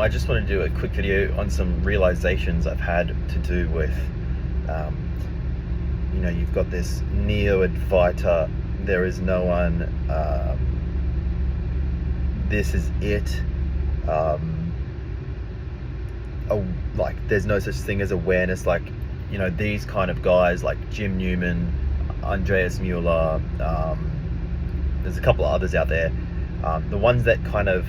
I just want to do a quick video on some realizations I've had to do with, you've got this Neo-Advaita, there is no one, this is it, there's no such thing as awareness, these kind of guys like Jim Newman, Andreas Mueller, there's a couple of others out there, the ones that kind of,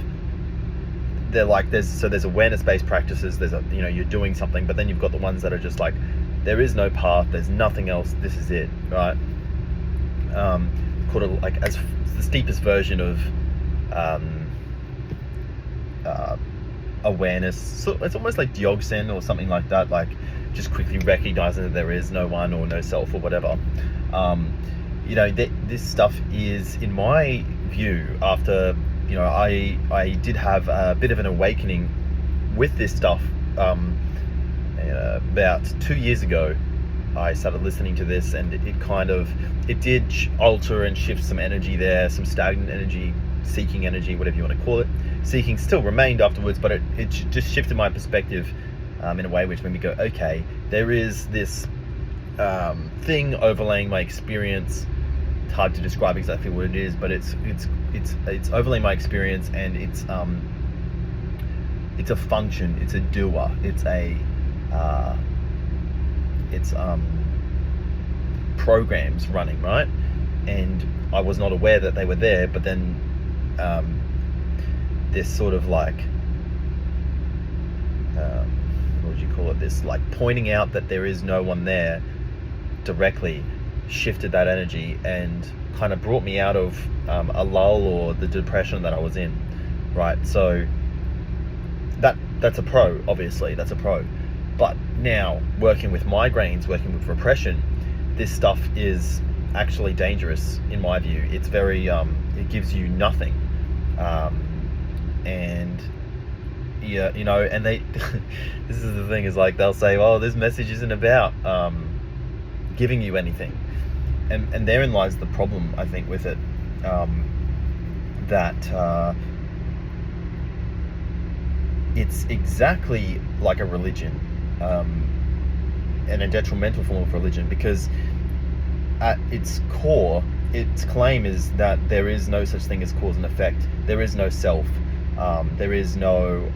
they're like, there's awareness-based practices, you're doing something, but then you've got the ones that are just like, there is no path, there's nothing else, this is it, right? Called it as the steepest version of awareness. So it's almost like Diogsen or something like that, like just quickly recognizing that there is no one or no self or whatever. This stuff is, in my view, after I did have a bit of an awakening with this stuff. About 2 years ago, I started listening to this, and it did alter and shift some energy there, some stagnant energy, seeking energy, whatever you want to call it. Seeking still remained afterwards, but it just shifted my perspective in a way which made me go, okay, there is this thing overlaying my experience. It's hard to describe exactly what it is, but it's overlaying my experience, and it's a function, it's a doer, it's programs running, right? And I was not aware that they were there, but then this sort of what would you call it, this pointing out that there is no one there directly shifted that energy and kind of brought me out of a lull or the depression that I was in, right? So that's a pro, obviously, that's a pro. But now, working with migraines, working with repression, this stuff is actually dangerous in my view. It's very, it gives you nothing. And yeah, and they, this is the thing, is they'll say, oh, this message isn't about giving you anything. And therein lies the problem, I think, with it, that it's exactly like a religion, and a detrimental form of religion, because at its core, its claim is that there is no such thing as cause and effect. There is no self. There is no,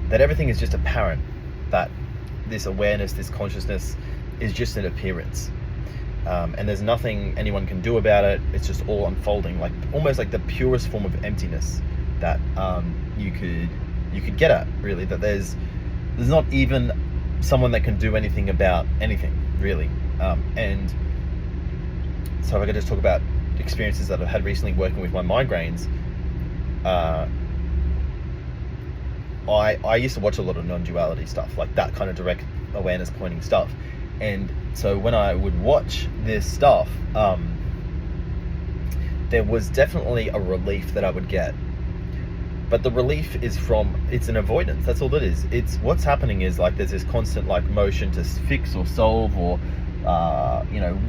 that everything is just apparent, that this awareness, this consciousness is just an appearance. And there's nothing anyone can do about it. It's just all unfolding, almost like the purest form of emptiness that you could get at, really. That there's not even someone that can do anything about anything, really. And so if I could just talk about experiences that I've had recently working with my migraines. I used to watch a lot of non-duality stuff, like that kind of direct awareness pointing stuff. And so when I would watch this stuff, there was definitely a relief that I would get. But the relief is it's an avoidance. That's all it is. It's what's happening is there's this constant motion to fix or solve or,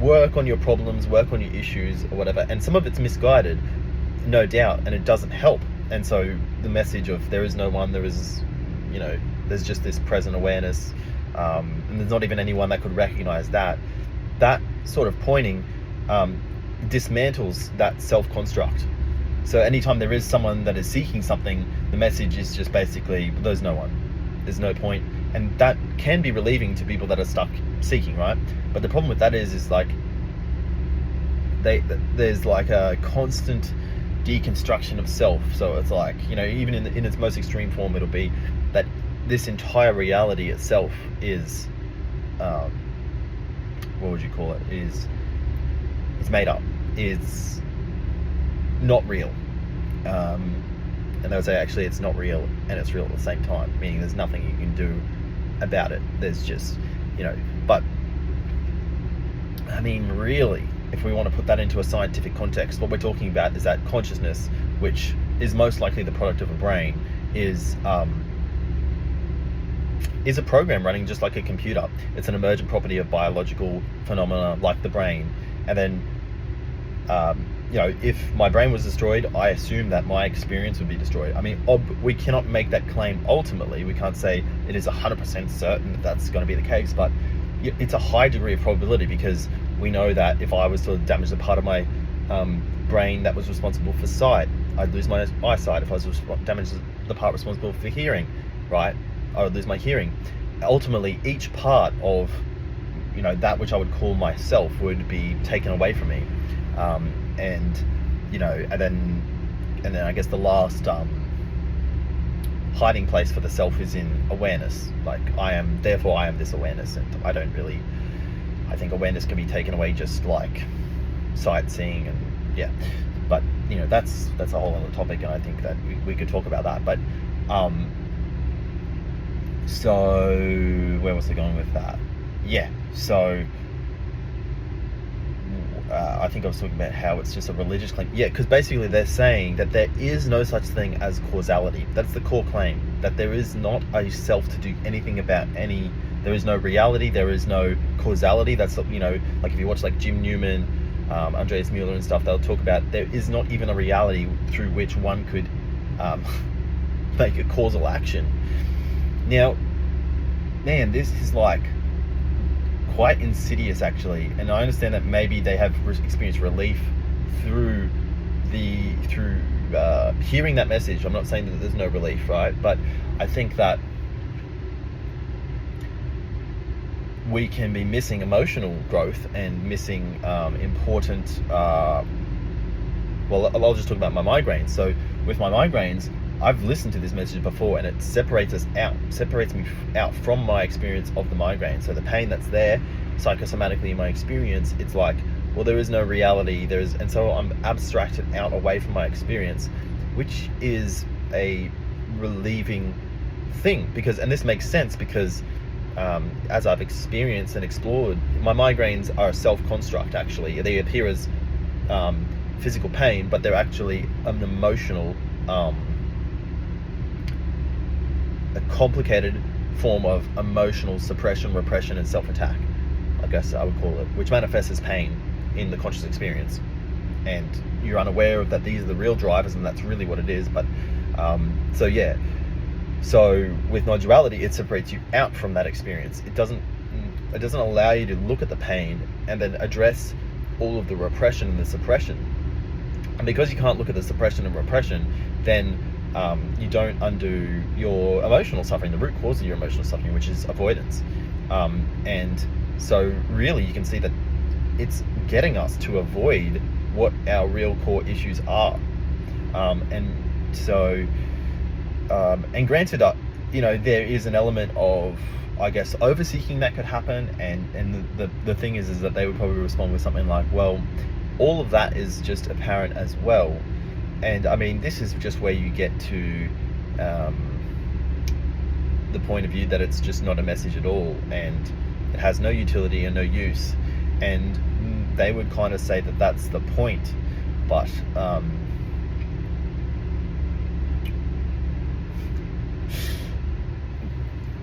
work on your problems, work on your issues or whatever. And some of it's misguided, no doubt, and it doesn't help. And so the message of there is no one, there's just this present awareness, and there's not even anyone that could recognize that sort of pointing dismantles that self-construct. So anytime there is someone that is seeking something, the message is just basically, there's no one, there's no point. And that can be relieving to people that are stuck seeking, right? But the problem with that is there's a constant deconstruction of self. So it's even in its most extreme form, it'll be that this entire reality itself is, what would you call it, it's made up, it's not real, and they would say actually it's not real and it's real at the same time, meaning there's nothing you can do about it. There's just, but I mean, really, if we want to put that into a scientific context, what we're talking about is that consciousness, which is most likely the product of a brain, is a program running just like a computer. It's an emergent property of biological phenomena like the brain. And then if my brain was destroyed, I assume that my experience would be destroyed. I mean, we cannot make that claim ultimately. We can't say it is 100% certain that that's going to be the case, but it's a high degree of probability, because we know that if I was to damage the part of my brain that was responsible for sight, I'd lose my eyesight. If I was to damage the part responsible for hearing, right, I would lose my hearing. Ultimately, each part of that which I would call myself would be taken away from me, and then I guess the last hiding place for the self is in awareness. Like, therefore I am this awareness, and I think awareness can be taken away just like sightseeing, and yeah, but that's a whole other topic, and I think that we could talk about that. But so where was I going with that? Yeah, so I think I was talking about how it's just a religious claim. Yeah, because basically they're saying that there is no such thing as causality. That's the core claim, that there is not a self to do anything about any. There is no reality. There is no causality. That's like if you watch like Jim Newman, Andreas Mueller and stuff, they'll talk about there is not even a reality through which one could make a causal action. Now, man, this is like quite insidious, actually, and I understand that maybe they have experienced relief through hearing that message. I'm not saying that there's no relief, right? But I think that we can be missing emotional growth and missing important. Well, I'll just talk about my migraines. So with my migraines, I've listened to this message before, and it separates me out from my experience of the migraine. So the pain that's there psychosomatically in my experience, it's like, well, there is no reality. And so I'm abstracted out away from my experience, which is a relieving thing, and this makes sense because as I've experienced and explored, my migraines are a self-construct. Actually, they appear as physical pain, but they're actually an emotional. A complicated form of emotional suppression, repression, and self-attack, I guess I would call it, which manifests as pain in the conscious experience. And you're unaware of that these are the real drivers, and that's really what it is. But so with non-duality, it separates you out from that experience. It doesn't allow you to look at the pain and then address all of the repression and the suppression. And because you can't look at the suppression and repression, then you don't undo your emotional suffering, the root cause of your emotional suffering, which is avoidance. And so really you can see that it's getting us to avoid what our real core issues are. And granted, there is an element of, I guess, overseeking that could happen. And the thing is that they would probably respond with something like, well, all of that is just apparent as well. And I mean, this is just where you get to the point of view that it's just not a message at all, and it has no utility and no use. And they would kind of say that that's the point. But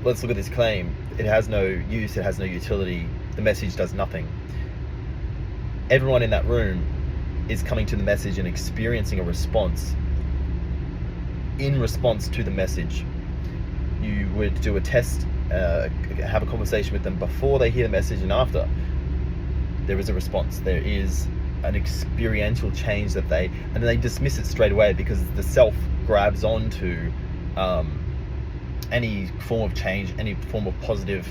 let's look at this claim. It has no use, it has no utility, the message does nothing. Everyone in that room is coming to the message and experiencing a response in response to the message. You would do a test, have a conversation with them before they hear the message and after. There is a response. There is an experiential change and then they dismiss it straight away, because the self grabs onto any form of change, any form of positive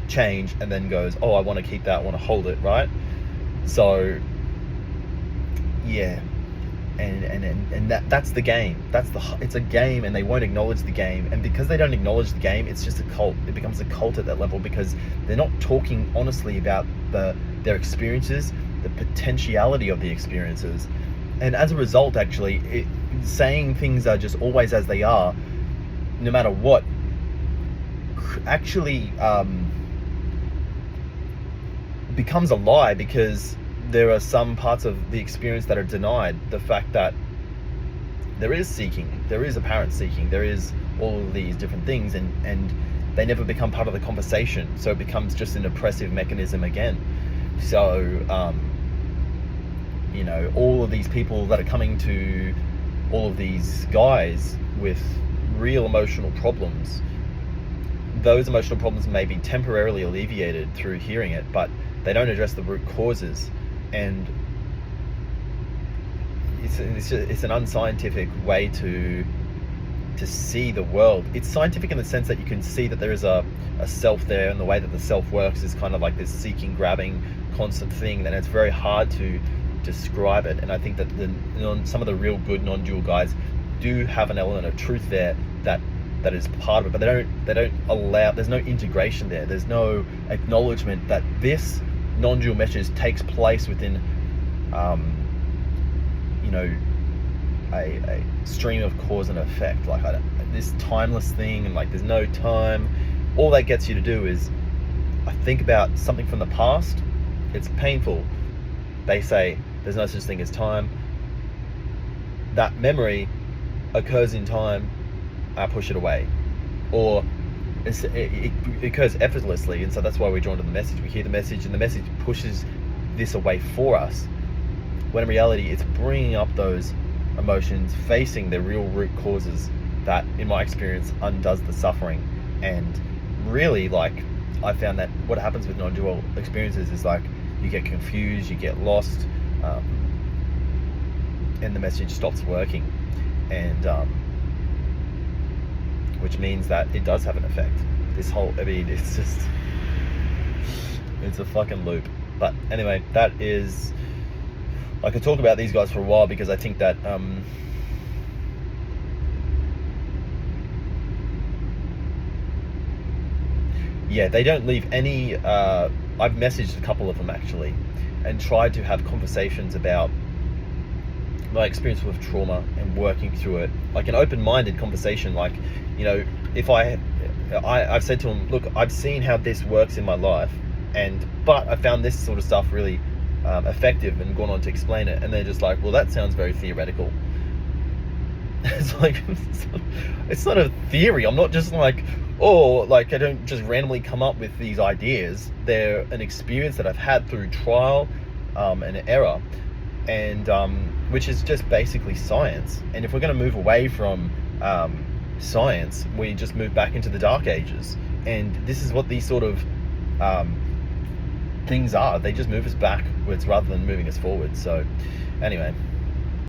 change, and then goes, oh, I want to keep that, I want to hold it, right? So yeah, and that's the game. It's a game, and they won't acknowledge the game. And because they don't acknowledge the game, it's just a cult. It becomes a cult at that level, because they're not talking honestly about their experiences, the potentiality of the experiences. And as a result, actually, saying things are just always as they are, no matter what, actually becomes a lie, because there are some parts of the experience that are denied. The fact that there is seeking, there is apparent seeking, there is all of these different things, and they never become part of the conversation. So it becomes just an oppressive mechanism again. So you know, all of these people that are coming to all of these guys with real emotional problems, those emotional problems may be temporarily alleviated through hearing it, but they don't address the root causes. And it's an unscientific way to see the world. It's scientific in the sense that you can see that there is a self there, and the way that the self works is kind of like this seeking, grabbing, constant thing, and it's very hard to describe it. And I think that some of the real good non-dual guides do have an element of truth there that is part of it, but they don't allow, there's no integration there, there's no acknowledgement that this non-dual message takes place within you know, a stream of cause and effect, like this timeless thing, and like there's no time. All that gets you to do is think about something from the past. It's painful. They say there's no such thing as time. That memory occurs in time. I push it away, or it occurs effortlessly, and so that's why we're drawn to the message. We hear the message, and the message pushes this away for us, when in reality it's bringing up those emotions, facing the real root causes that, in my experience, undoes the suffering. And really, like, I found that what happens with non-dual experiences is like you get confused, you get lost, and the message stops working, and which means that it does have an effect. This whole, I mean, it's just, it's a fucking loop. But anyway, that is, I could talk about these guys for a while, because I think that yeah, they don't leave any I've messaged a couple of them actually, and tried to have conversations about my experience with trauma and working through it, like an open-minded conversation. Like, you know, if I've said to them, look, I've seen how this works in my life, but I found this sort of stuff really effective, and gone on to explain it, and they're just like, well, that sounds very theoretical. It's like, it's not a theory. I'm not just like, oh, like, I don't just randomly come up with these ideas. They're an experience that I've had through trial and error, and which is just basically science. And if we're going to move away from science, we just move back into the dark ages. And this is what these sort of things are. They just move us backwards rather than moving us forward. So anyway,